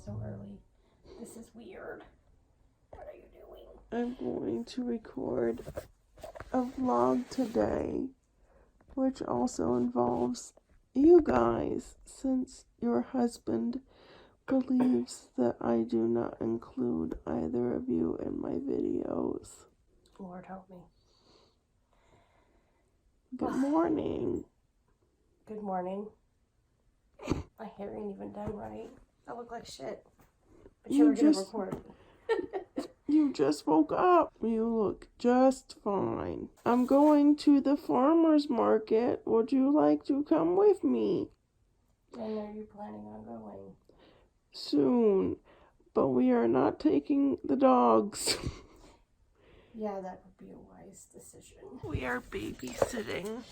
so early. This is weird. What are you doing? I'm going to record a vlog today, which also involves you guys, since your husband believes that I do not include either of you in my videos. Lord help me. Good morning. Good morning. My hair ain't even done right. I look like shit. But you were gonna record. You just woke up. You look just fine. I'm going to the farmer's market. Would you like to come with me? When are you planning on going? Soon. But we are not taking the dogs. Yeah, that would be a wise decision. We are babysitting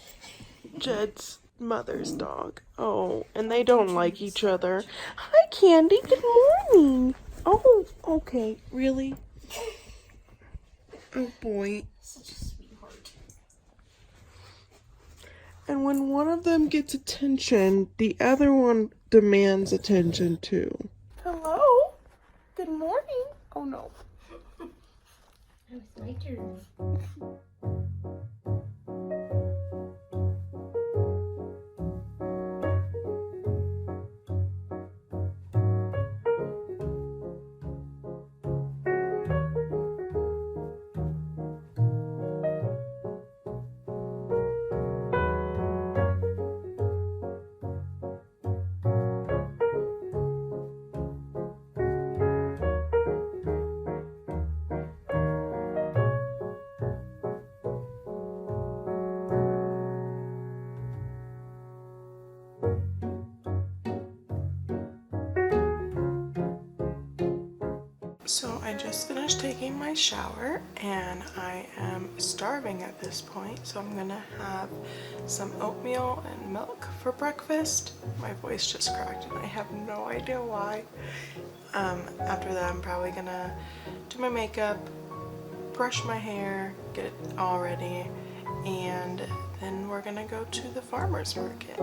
Jed's mother's dog. Oh, and they don't like each other. Hi, Candy. Good morning. Oh, okay. Really? Oh, boy. Such a sweetheart. And when one of them gets attention, the other one demands attention too. Hello? Good morning. Oh, no. It was my turn. So I just finished taking my shower and I am starving at this point, so I'm gonna have some oatmeal and milk for breakfast. My voice just cracked and I have no idea why. After that I'm probably gonna do my makeup, brush my hair, get it all ready, and then we're gonna go to the farmer's market.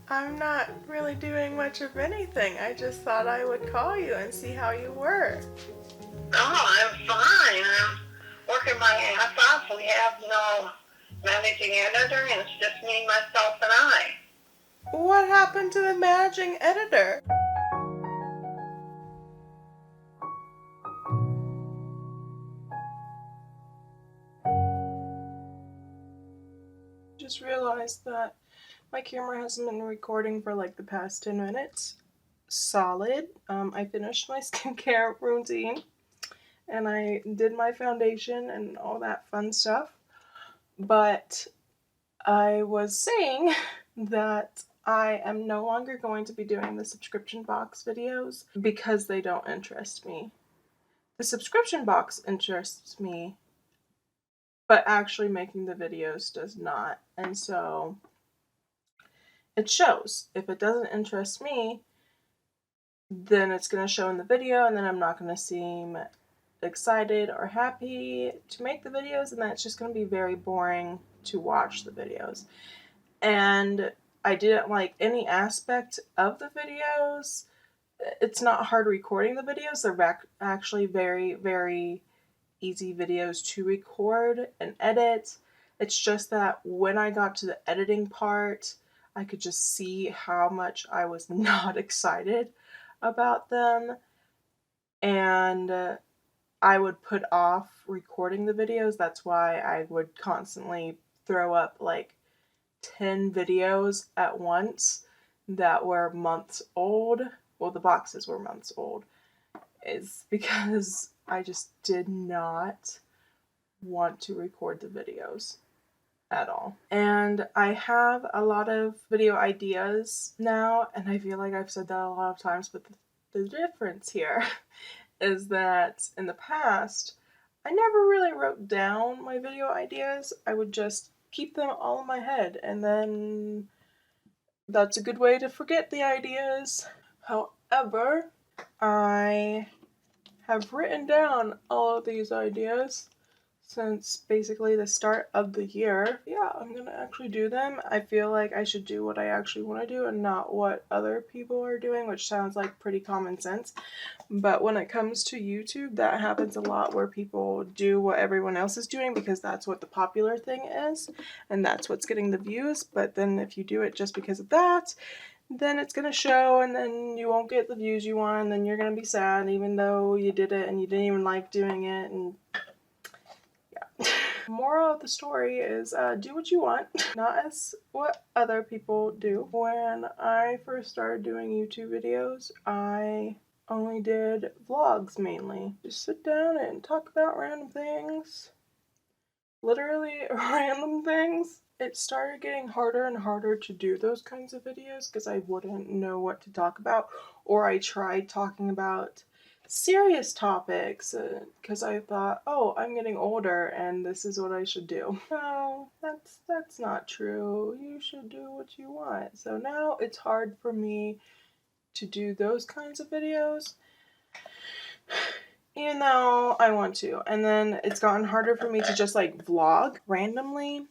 I'm not really doing much of anything. I just thought I would call you and see how you were. Oh, I'm fine. I'm working my ass off. We have no managing editor, and it's just me, myself, and I. What happened to the managing editor? Just realized that my camera hasn't been recording for like the past 10 minutes. Solid. I finished my skincare routine and I did my foundation and all that fun stuff. But I was saying that I am no longer going to be doing the subscription box videos because they don't interest me. The subscription box interests me, but actually making the videos does not. And so it shows. If it doesn't interest me, then it's going to show in the video, and then I'm not going to seem excited or happy to make the videos, and then it's just going to be very boring to watch the videos. And I didn't like any aspect of the videos. It's not hard recording the videos. They're actually very, very easy videos to record and edit. It's just that when I got to the editing part, I could just see how much I was not excited about them. And I would put off recording the videos. That's why I would constantly throw up like 10 videos at once that were months old. Well, the boxes were months old. Is because I just did not want to record the videos at all. And I have a lot of video ideas now, and I feel like I've said that a lot of times, but the difference here is that in the past, I never really wrote down my video ideas. I would just keep them all in my head, and then that's a good way to forget the ideas. However, I have written down all of these ideas since basically the start of the year. Yeah, I'm gonna actually do them. I feel like I should do what I actually want to do and not what other people are doing, which sounds like pretty common sense. But when it comes to YouTube, that happens a lot where people do what everyone else is doing because that's what the popular thing is and that's what's getting the views. But then if you do it just because of that, then it's gonna show and then you won't get the views you want and then you're gonna be sad even though you did it and you didn't even like doing it. And moral of the story is do what you want, not as what other people do. When I first started doing YouTube videos, I only did vlogs mainly. Just sit down and talk about random things. Literally random things. It started getting harder and harder to do those kinds of videos because I wouldn't know what to talk about, or I tried talking about serious topics because I thought, oh, I'm getting older and this is what I should do. No, that's not true. You should do what you want. So now it's hard for me to do those kinds of videos even though I want to. And then it's gotten harder for me to just like vlog randomly,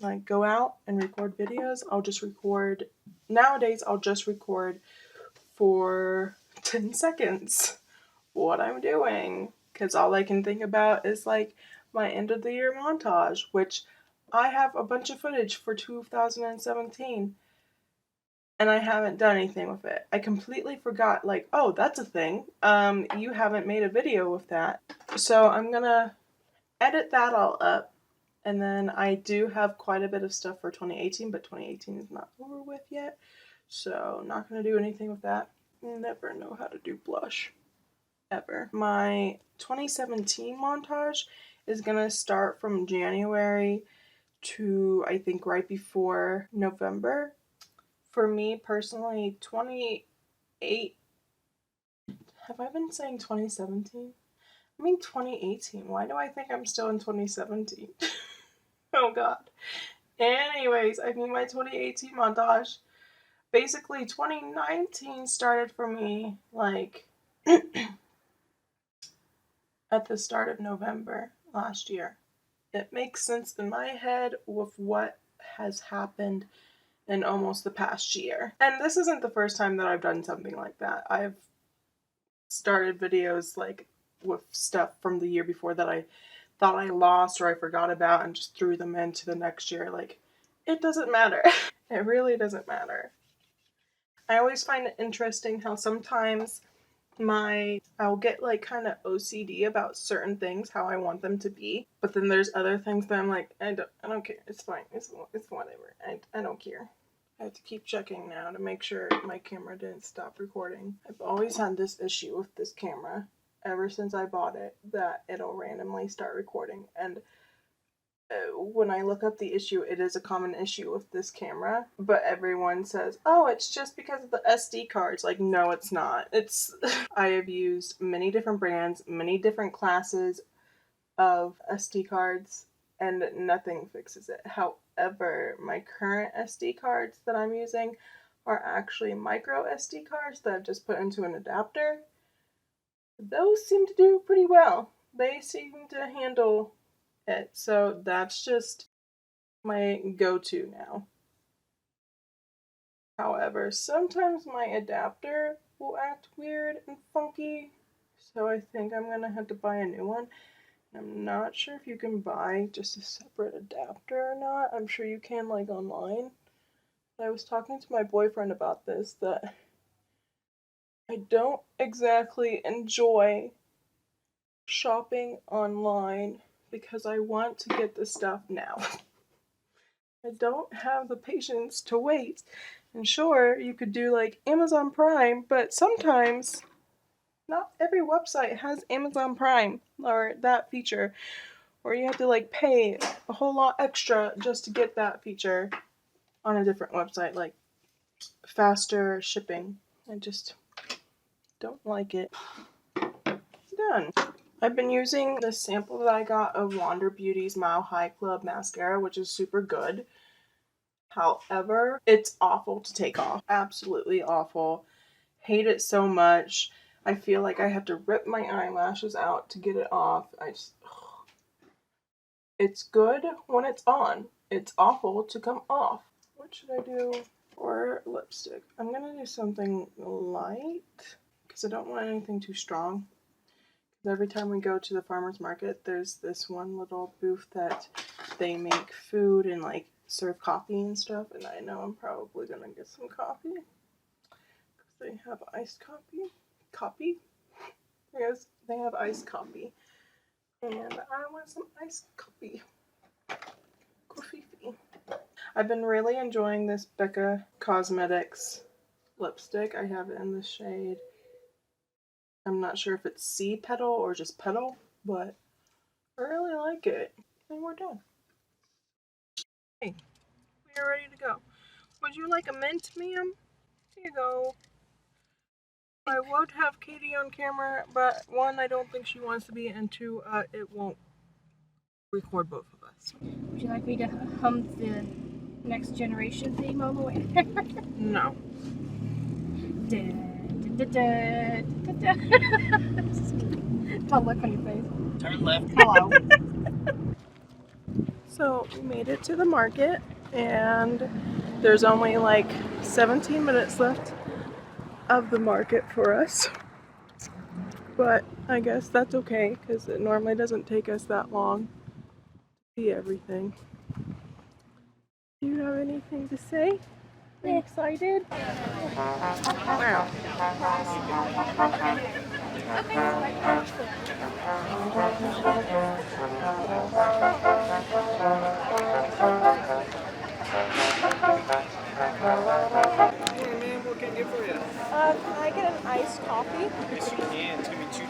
like go out and record videos. Nowadays I'll just record for 10 seconds what I'm doing, because all I can think about is like my end of the year montage, which I have a bunch of footage for 2017 and I haven't done anything with it. I completely forgot, like, oh, that's a thing. You haven't made a video with that. So I'm gonna edit that all up, and then I do have quite a bit of stuff for 2018, but 2018 is not over with yet, so not gonna do anything with that. Never know how to do blush. Ever. My 2017 montage is gonna start from January to, I think, right before November. For me personally, 28... Have I been saying 2017? I mean 2018. Why do I think I'm still in 2017? Oh god. Anyways, I mean my 2018 montage. Basically, 2019 started for me, like, at the start of November last year. It makes sense in my head with what has happened in almost the past year. And this isn't the first time that I've done something like that. I've started videos like with stuff from the year before that I thought I lost or I forgot about and just threw them into the next year. Like, it doesn't matter. It really doesn't matter. I always find it interesting how sometimes I'll get like kind of OCD about certain things, how I want them to be, but then there's other things that I'm like, I don't care. It's fine. It's whatever. I don't care. I have to keep checking now to make sure my camera didn't stop recording. I've always had this issue with this camera ever since I bought it, that it'll randomly start recording. And when I look up the issue, it is a common issue with this camera, but everyone says, oh, it's just because of the SD cards. Like, no, it's not. I have used many different brands, many different classes of SD cards, and nothing fixes it. However, my current SD cards that I'm using are actually micro SD cards that I've just put into an adapter. Those seem to do pretty well. They seem to handle it, so that's just my go-to now. However, sometimes my adapter will act weird and funky, so I think I'm gonna have to buy a new one. I'm not sure if you can buy just a separate adapter or not. I'm sure you can, like, online. I was talking to my boyfriend about this, that I don't exactly enjoy shopping online because I want to get the stuff now. I don't have the patience to wait. And sure, you could do like Amazon Prime, but sometimes not every website has Amazon Prime or that feature, or you have to like pay a whole lot extra just to get that feature on a different website, like faster shipping. I just don't like it. Done. I've been using the sample that I got of Wander Beauty's Mile High Club mascara, which is super good. However, it's awful to take off. Absolutely awful. Hate it so much. I feel like I have to rip my eyelashes out to get it off. It's good when it's on. It's awful to come off. What should I do for lipstick? I'm gonna do something light because I don't want anything too strong. Every time we go to the farmer's market, there's this one little booth that they make food and like serve coffee and stuff, and I know I'm probably gonna get some coffee because they have iced coffee. Yes, they have iced coffee, and I want some iced coffee. Coffee. I've been really enjoying this Becca Cosmetics lipstick. I have it in the shade, I'm not sure if it's Sea Petal or just Petal, but I really like it. And we're done. Hey, we are ready to go. Would you like a mint, ma'am? Here you go. I would have Katie on camera, but one, I don't think she wants to be, and two, it won't record both of us. Would you like me to hum the Next Generation theme all the way there? No. Don't look on your face. Turn left. Hello. So we made it to the market, and there's only like 17 minutes left of the market for us. But I guess that's okay, because it normally doesn't take us that long to see everything. Do you have anything to say? Are you excited? Wow. Hey man, what can I get for you? Can I get an iced coffee? Yes, you can. It's gonna be $2.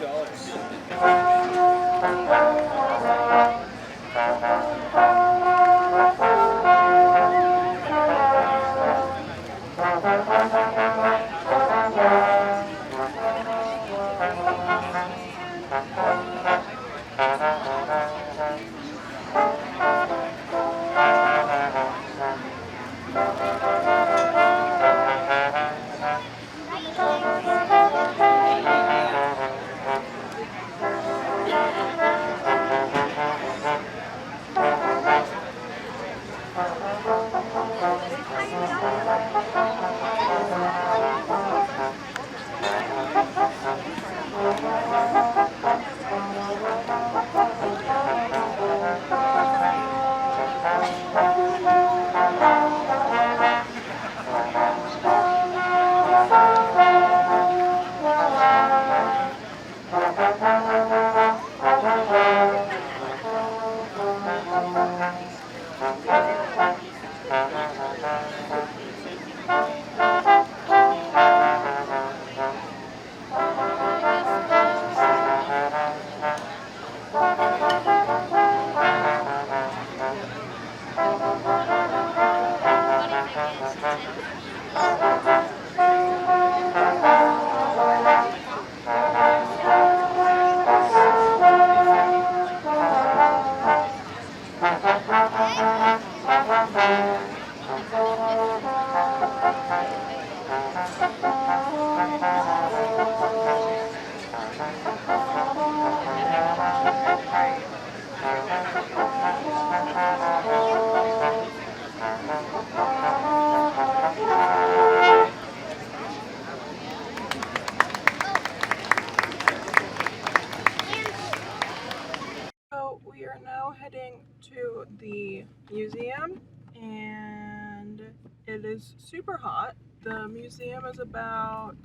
heading to the museum, and it is super hot. The museum is about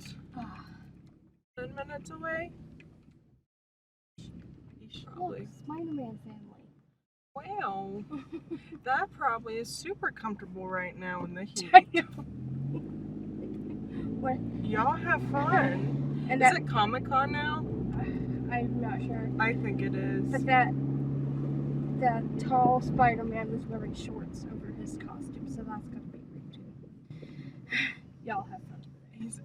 10 minutes away. Probably. Spider-Man family. Wow, that probably is super comfortable right now in the heat. What? Y'all have fun. And Is it Comic-Con now? I'm not sure. I think it is. But that tall Spider-Man was wearing shorts over his costume, so that's gonna be great too. Y'all have fun.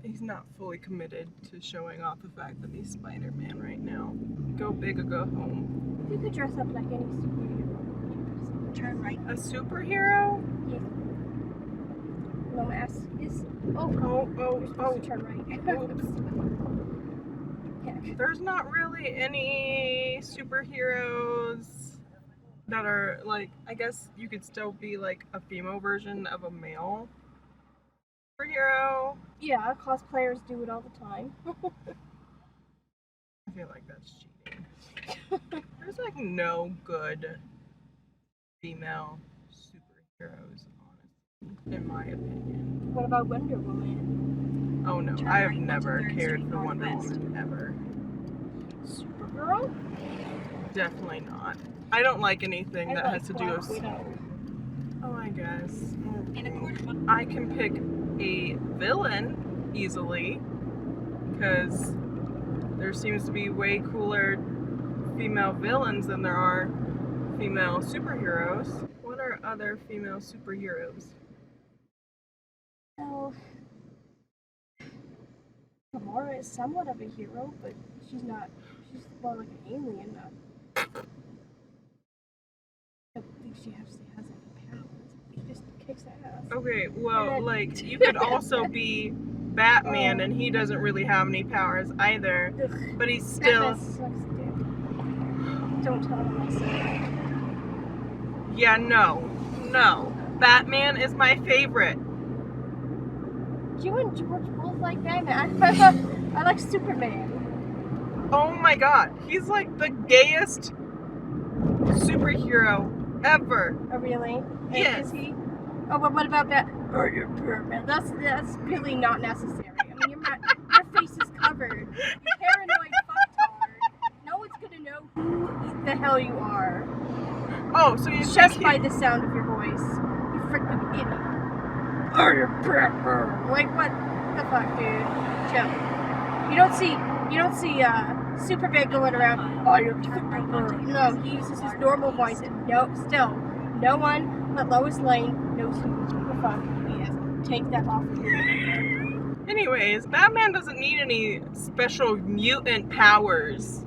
He's not fully committed to showing off the fact that he's Spider-Man right now. Go big or go home. You could dress up like any superhero. Turn right. A superhero? Yes. No mask. Yes. Oh. You're supposed to turn right. Oops. Yeah. There's not really any superheroes that are like, I guess you could still be like a female version of a male superhero. Yeah, cosplayers do it all the time. I feel like that's cheating. There's like no good female superheroes, honestly, in my opinion. What about Wonder Woman? Oh no, I have never cared for Wonder Woman ever. Supergirl? Definitely not. I don't like anything that has to do with. Widow. Oh, I guess. I can pick a villain easily because there seems to be way cooler female villains than there are female superheroes. What are other female superheroes? Well, Gamora is somewhat of a hero, but she's not. She's more like an alien. I don't think she actually has any powers. She just kicks ass. Okay, well, like, you could also be Batman and he doesn't really have any powers either, but he's still... Batman sucks dick. Don't tell him I said that. Yeah, no. Batman is my favorite. You and George both like Batman. I like Superman. Oh my god, he's like the gayest superhero ever. Oh, really? Yes. Is he? Oh, but what about that? Oh, you're Batman. That's really not necessary. I mean, your face is covered. Paranoid fucktard. No one's gonna know who the hell you are. Oh, so you Just by the sound of your voice. You freaking idiot. Oh, you're Batman. Like, what the fuck, dude? Chill. You don't see Superman going around. Oh, you're Batman. No, he uses his normal voice, and no one but Lois Lane knows who the fuck he is. Take that off of you. Anyways, Batman doesn't need any special mutant powers.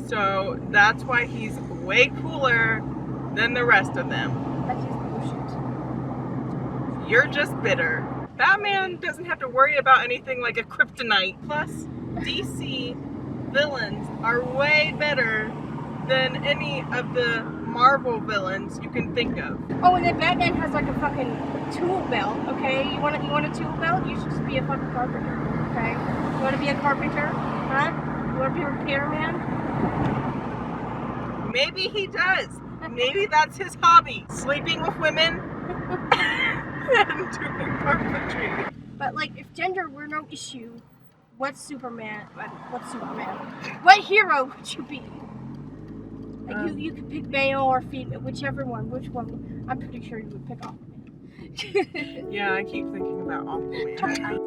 So that's why he's way cooler than the rest of them. That's just bullshit. You're just bitter. Batman doesn't have to worry about anything like a kryptonite. Plus, DC villains are way better than any of the Marvel villains you can think of. Oh, and then Batman has like a fucking tool belt, okay? You want a tool belt? You should just be a fucking carpenter, okay? You want to be a carpenter? Huh? You want to be a repairman? Maybe he does. Maybe that's his hobby. Sleeping with women and doing carpentry. But like, if gender were no issue, what's Superman? What hero would you be? Like you could pick male or female, whichever one. Which one? I'm pretty sure you would pick Aquaman. Yeah, I keep thinking about Aquaman.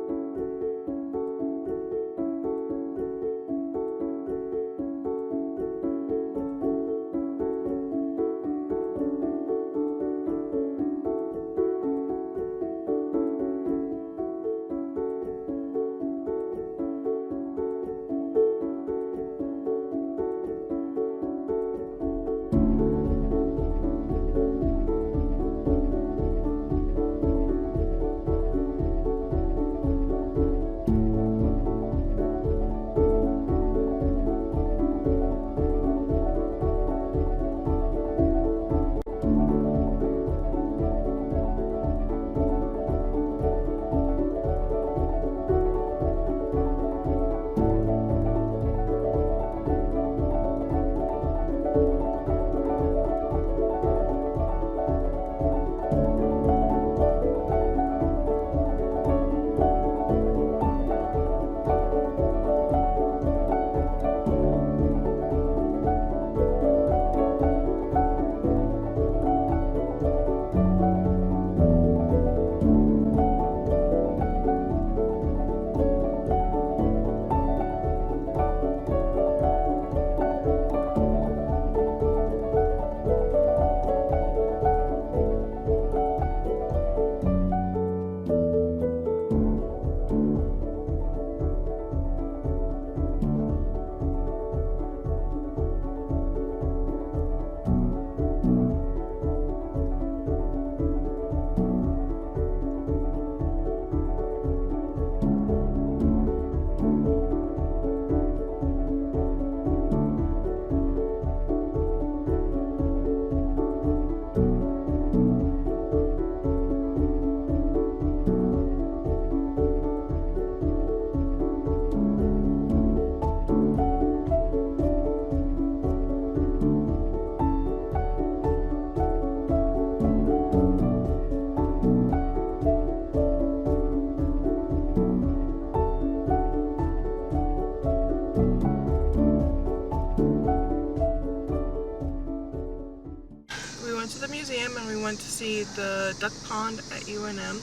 We went to the museum and we went to see the duck pond at UNM.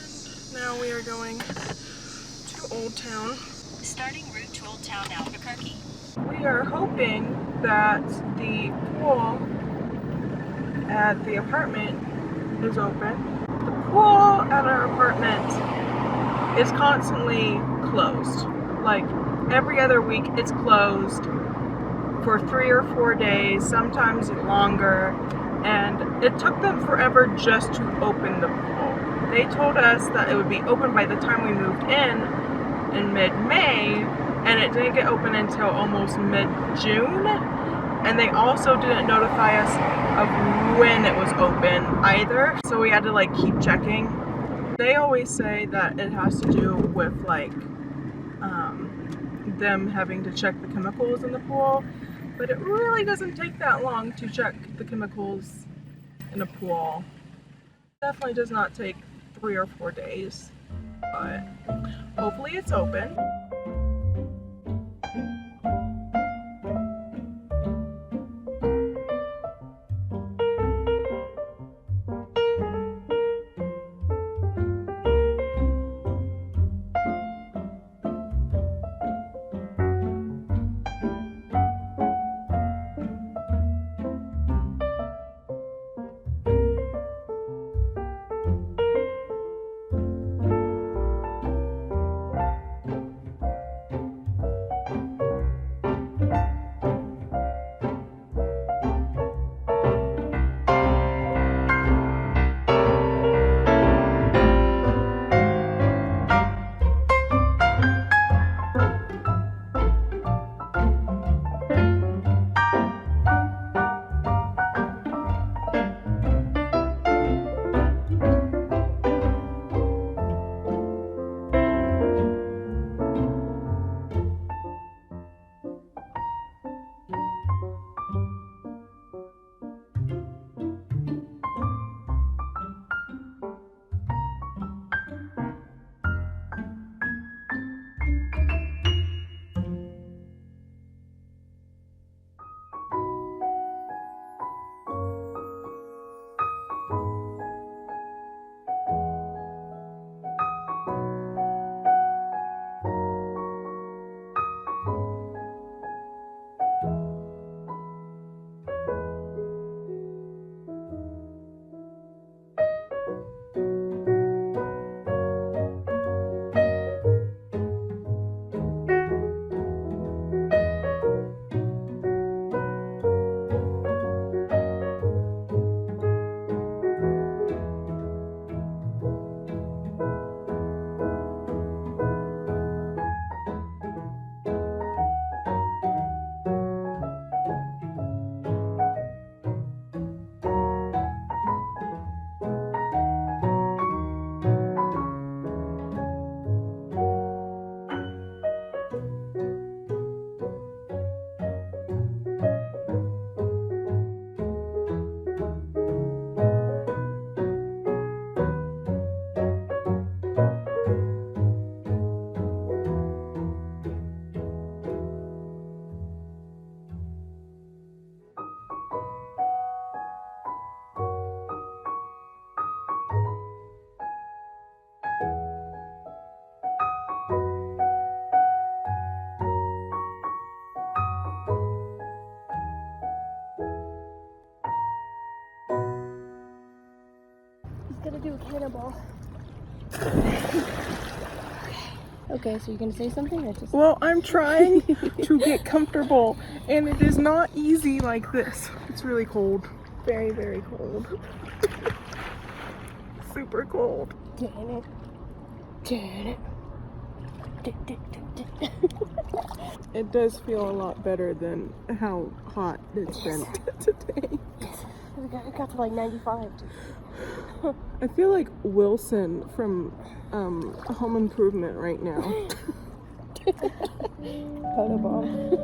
And now we are going to Old Town. Starting route to Old Town, Albuquerque. We are hoping that the pool at the apartment is open. The pool at our apartment is constantly closed. Like every other week it's closed for 3 or 4 days, sometimes longer, and it took them forever just to open the pool. They told us that it would be open by the time we moved in mid-May, and it didn't get open until almost mid-June, and they also didn't notify us of when it was open either, so we had to like keep checking. They always say that it has to do with like them having to check the chemicals in the pool, but it really doesn't take that long to check the chemicals in a pool. Definitely does not take 3 or 4 days, but hopefully it's open. Gonna do a cannonball. Okay, so you're gonna say something or just... Well, I'm trying to get comfortable, and it is not easy like this. It's really cold. Very, very cold. Super cold. Damn it. Damn it. It does feel a lot better than how hot it's been today. It got to like 95. I feel like Wilson from Home Improvement right now. Photobomb.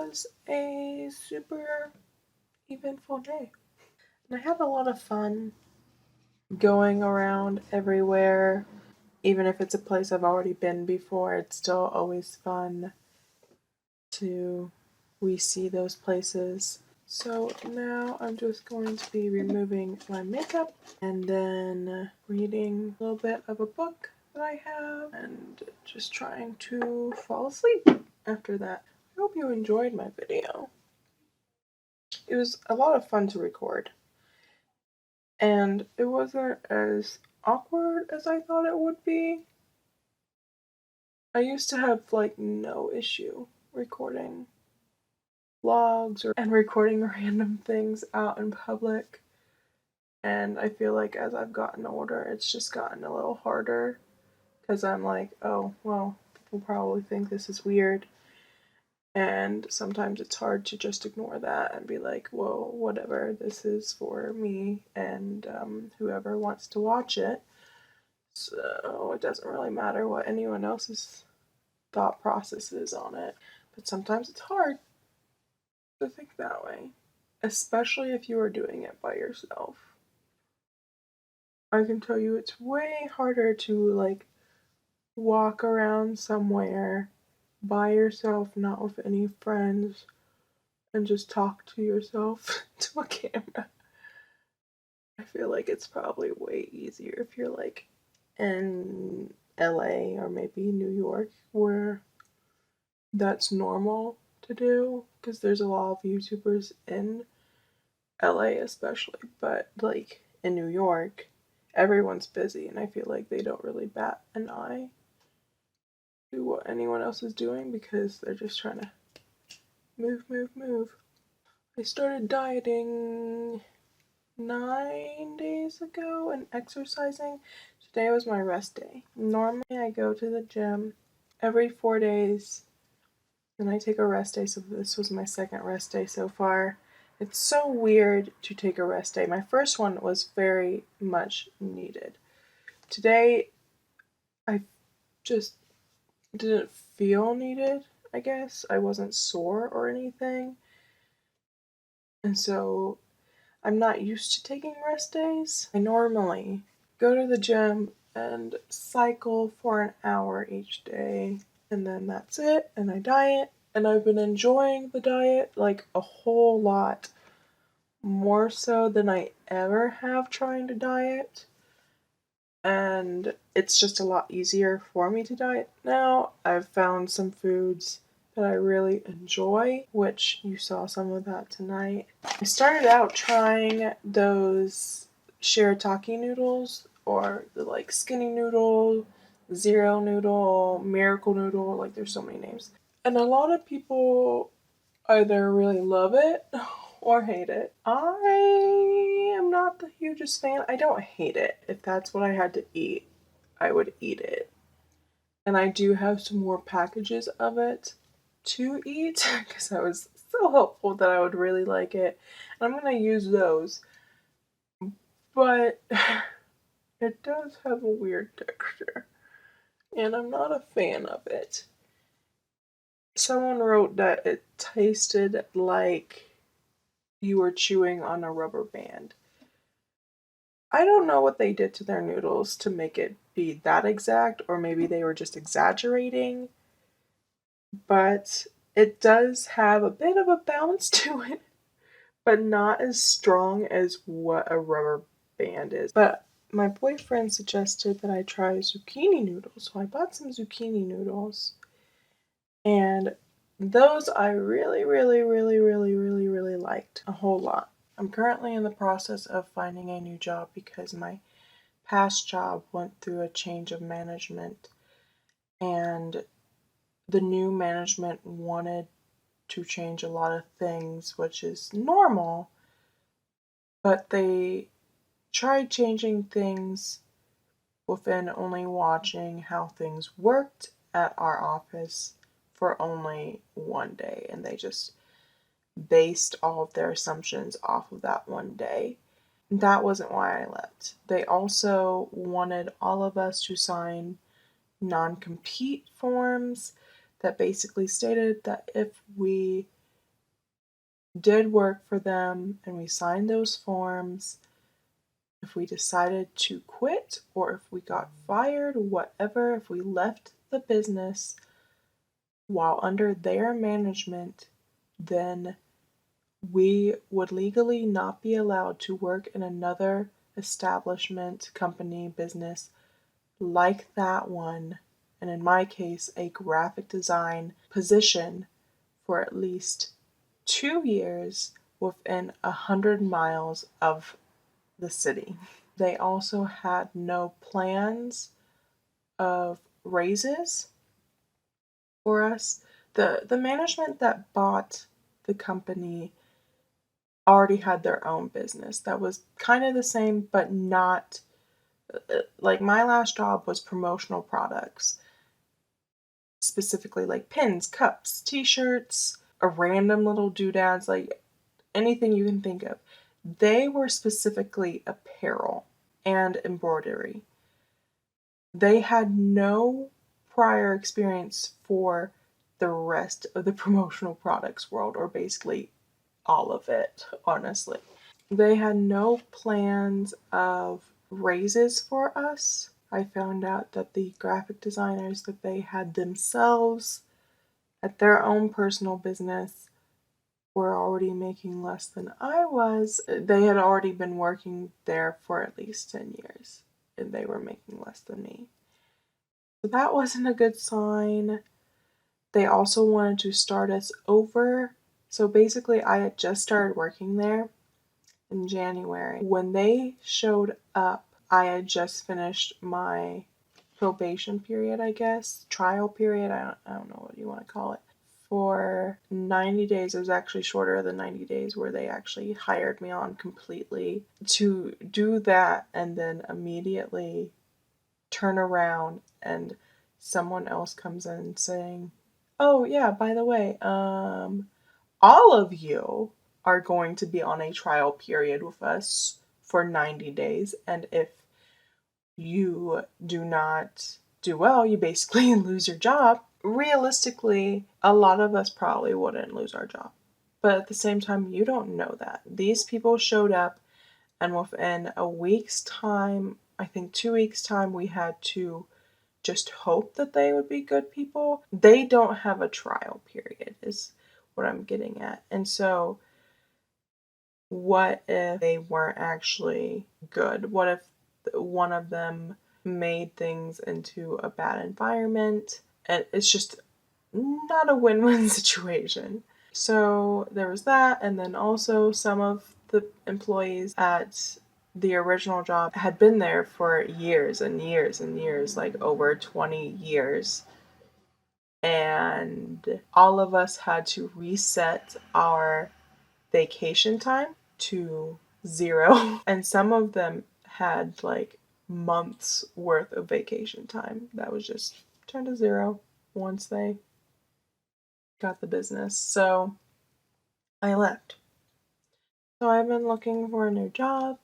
was a super eventful day. And I had a lot of fun going around everywhere. Even if it's a place I've already been before, it's still always fun to re-see those places. So now I'm just going to be removing my makeup and then reading a little bit of a book that I have and just trying to fall asleep after that. I hope you enjoyed my video. It was a lot of fun to record, and it wasn't as awkward as I thought it would be. I used to have like no issue recording vlogs and recording random things out in public, and I feel like as I've gotten older it's just gotten a little harder because I'm like, oh well, people probably think this is weird, and sometimes it's hard to just ignore that and be like, well, whatever, this is for me and whoever wants to watch it, so it doesn't really matter what anyone else's thought process is on it. But sometimes it's hard to think that way, especially if you are doing it by yourself. I can tell you it's way harder to like walk around somewhere by yourself, not with any friends, and just talk to yourself to a camera. I feel like it's probably way easier if you're like in LA or maybe New York, where that's normal to do, because there's a lot of YouTubers in LA especially, but like in New York everyone's busy and I feel like they don't really bat an eye to what anyone else is doing because they're just trying to move. I started dieting 9 days ago and exercising. Today was my rest day. Normally I go to the gym every 4 days and I take a rest day, so this was my second rest day so far. It's so weird to take a rest day. My first one was very much needed. Today I just didn't feel needed, I guess. I wasn't sore or anything. And so I'm not used to taking rest days. I normally go to the gym and cycle for an hour each day, and then that's it, and I diet. And I've been enjoying the diet like a whole lot more so than I ever have trying to diet. And it's just a lot easier for me to diet now. I've found some foods that I really enjoy, which you saw some of that tonight. I started out trying those shirataki noodles, or the like skinny noodle, zero noodle, miracle noodle, like there's so many names. And a lot of people either really love it or hate it. I am not the hugest fan. I don't hate it. If that's what I had to eat, I would eat it. And I do have some more packages of it to eat because I was so hopeful that I would really like it. And I'm going to use those. But it does have a weird texture, and I'm not a fan of it. Someone wrote that it tasted like you were chewing on a rubber band. I don't know what they did to their noodles to make it be that exact, or maybe they were just exaggerating, but it does have a bit of a bounce to it, but not as strong as what a rubber band is. But my boyfriend suggested that I try zucchini noodles, so I bought some zucchini noodles. And those I really liked a whole lot. I'm currently in the process of finding a new job because my past job went through a change of management, and the new management wanted to change a lot of things, which is normal, but they tried changing things within only watching how things worked at our office for only one day, and they just based all of their assumptions off of that one day. That wasn't why I left. They also wanted all of us to sign non-compete forms that basically stated that if we did work for them and we signed those forms, if we decided to quit or if we got fired, whatever, if we left the business while under their management, then we would legally not be allowed to work in another establishment, company, business like that one, and in my case, a graphic design position for at least 2 years within 100 miles of the city. They also had no plans of raises for us. The management that bought the company already had their own business that was kind of the same, but not like my last job was promotional products, specifically like pins, cups, t-shirts, a random little doodads, like anything you can think of. They were specifically apparel and embroidery. They had no prior experience for the rest of the promotional products world, or basically all of it, honestly. They had no plans of raises for us. I found out that the graphic designers that they had themselves at their own personal business were already making less than I was. They had already been working there for at least 10 years, and they were making less than me. So that wasn't a good sign. They also wanted to start us over. So basically, I had just started working there in January. When they showed up, I had just finished my probation period, I guess, trial period, I don't know what you want to call it, for 90 days. It was actually shorter than 90 days where they actually hired me on completely to do that and then immediately turn around and someone else comes in saying, oh yeah, by the way, all of you are going to be on a trial period with us for 90 days. And if you do not do well, you basically lose your job. Realistically, a lot of us probably wouldn't lose our job. But at the same time, you don't know that. These people showed up, and within a week's time, I think 2 weeks' time, we had to just hope that they would be good people. They don't have a trial period, is what I'm getting at. And so, what if they weren't actually good? What if one of them made things into a bad environment? And it's just not a win-win situation. So there was that, and then also some of the employees at the original job had been there for years and years and years, like over 20 years. And all of us had to reset our vacation time to 0. And some of them had like months worth of vacation time that was just turned to 0 once they got the business. So I left. So I've been looking for a new job,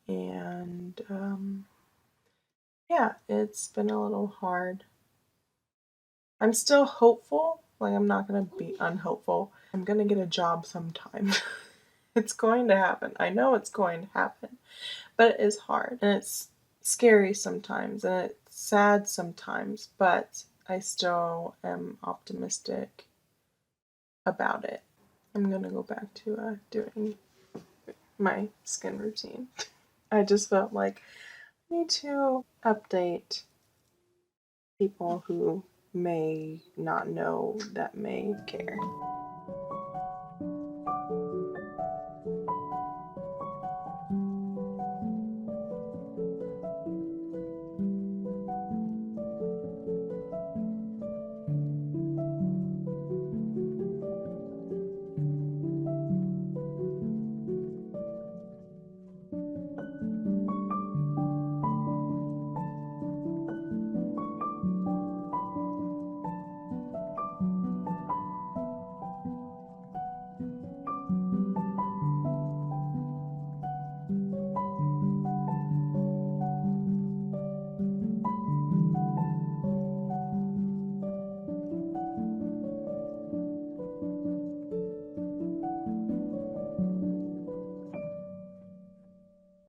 and yeah, it's been a little hard. I'm still hopeful. Like, I'm not going to be unhopeful. I'm going to get a job sometime. It's going to happen. I know it's going to happen. But it is hard. And it's scary sometimes. And it's sad sometimes. But I still am optimistic about it. I'm going to go back to doing my skin routine. I just felt like I need to update people who may not know that may care.